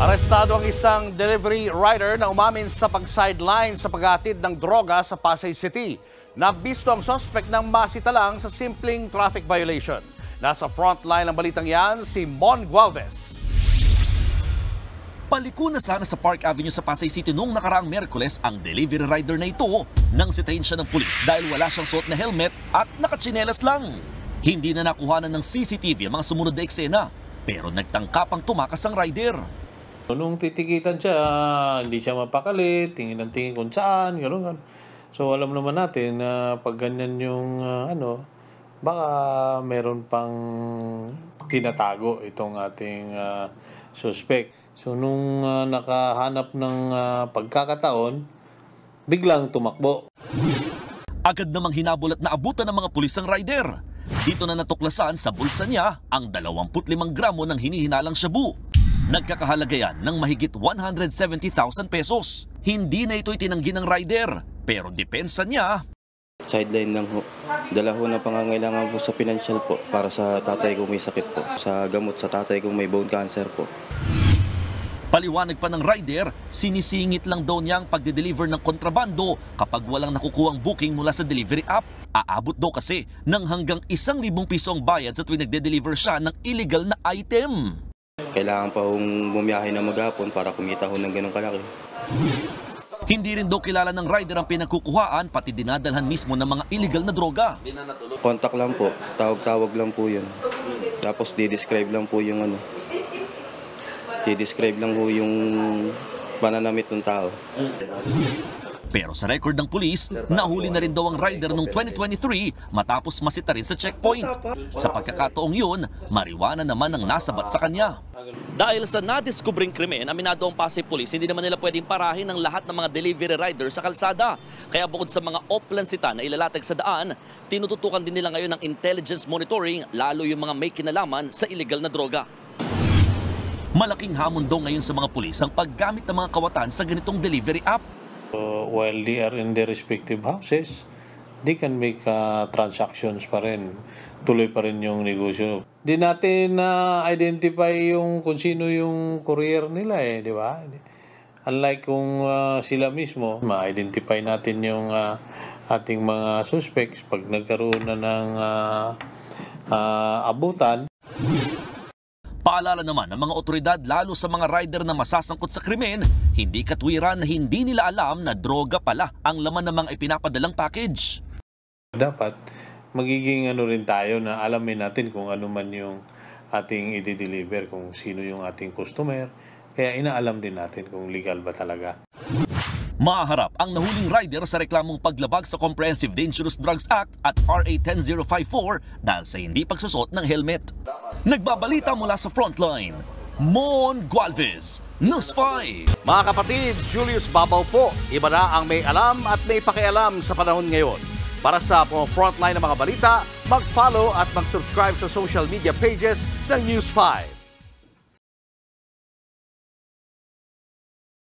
Arestado ang isang delivery rider na umamin sa pag-sideline sa paghatid ng droga sa Pasay City. Nabisto ang suspect ng masita lang sa simpleng traffic violation. Nasa frontline ng balitang yan, si Mon Gualvez. Paliko na sana sa Park Avenue sa Pasay City noong nakaraang Miyerkules ang delivery rider na ito nang sitahin siya ng pulis dahil wala siyang suot na helmet at nakatsinelas lang. Hindi na nakuhanan ng CCTV ang mga sumunod na eksena pero nagtangkapang tumakas ang rider. Nung titikitan siya, hindi siya mapakali, tingin ng tingin kung saan, gano'n. So alam naman natin na pag ganyan yung baka meron pang tinatago itong ating suspect. So nung nakahanap ng pagkakataon, biglang tumakbo. Agad namang hinabol at naabutan ng mga pulis ang rider. Dito na natuklasan sa bulsa niya ang 25 gramo ng hinihinalang shabu. Nagkakahalaga yan ng mahigit 170,000 pesos. Hindi na ito itinanggi ng rider, pero depensa niya. Sideline lang ho. Dala ho na pangangailangan po sa financial po para sa tatay kong may sakit po. Sa gamot sa tatay kong may bone cancer po. Paliwanag pa ng rider, sinisingit lang daw niya ang pagde-deliver ng kontrabando kapag walang nakukuhang booking mula sa delivery app. Aabot daw kasi ng hanggang 1,000 piso ang bayad sa tuwing nagde-deliver siya ng illegal na item. Kailangan pa hong bumiyahe na maghapon para kumita ho ng ganong kalaki. Hindi rin daw kilala ng rider ang pinagkukuhaan pati dinadalhan mismo ng mga illegal na droga. Contact lang po, tawag-tawag lang po yun. Tapos di-describe lang po yung di-describe lang po yung pananamit ng tao. Pero sa record ng pulis, nahuli na rin daw ang rider noong 2023 matapos masita rin sa checkpoint. Sa pagkakataong yun, marijuana naman ang nasabat sa kanya. Dahil sa nadiskubring krimen, aminado ang Pasay Police, hindi naman nila pwedeng parahin ang lahat ng mga delivery rider sa kalsada. Kaya bukod sa mga oplansita na ilalatag sa daan, tinututukan din nila ngayon ng intelligence monitoring, lalo yung mga may kinalaman sa illegal na droga. Malaking hamon daw ngayon sa mga pulis ang paggamit ng mga kawatan sa ganitong delivery app. While they are in their respective houses, they can make transactions pa rin. Tuloy pa rin yung negosyo. Di natin identify yung kung sino yung courier nila di ba? Unlike kung sila mismo, ma-identify natin yung ating mga suspects pag nagkaroon na ng abutan. Paalala naman ng mga otoridad lalo sa mga rider na masasangkot sa krimen, hindi katwiran na hindi nila alam na droga pala ang laman ng mga ipinapadalang package. Dapat magiging rin tayo na alamin natin kung ano man yung ating i-deliver, kung sino yung ating customer. Kaya inaalam din natin kung legal ba talaga. Maharap ang nahuling rider sa reklamong paglabag sa Comprehensive Dangerous Drugs Act at RA 10054 dahil sa hindi pagsusot ng helmet. Nagbabalita mula sa Frontline, Mon Gualvez, News 5. Mga kapatid, Julius Babaw po. Iba na ang may alam at may pakialam sa panahon ngayon. Para sa Frontline ng mga balita, mag-follow at mag-subscribe sa social media pages ng News 5.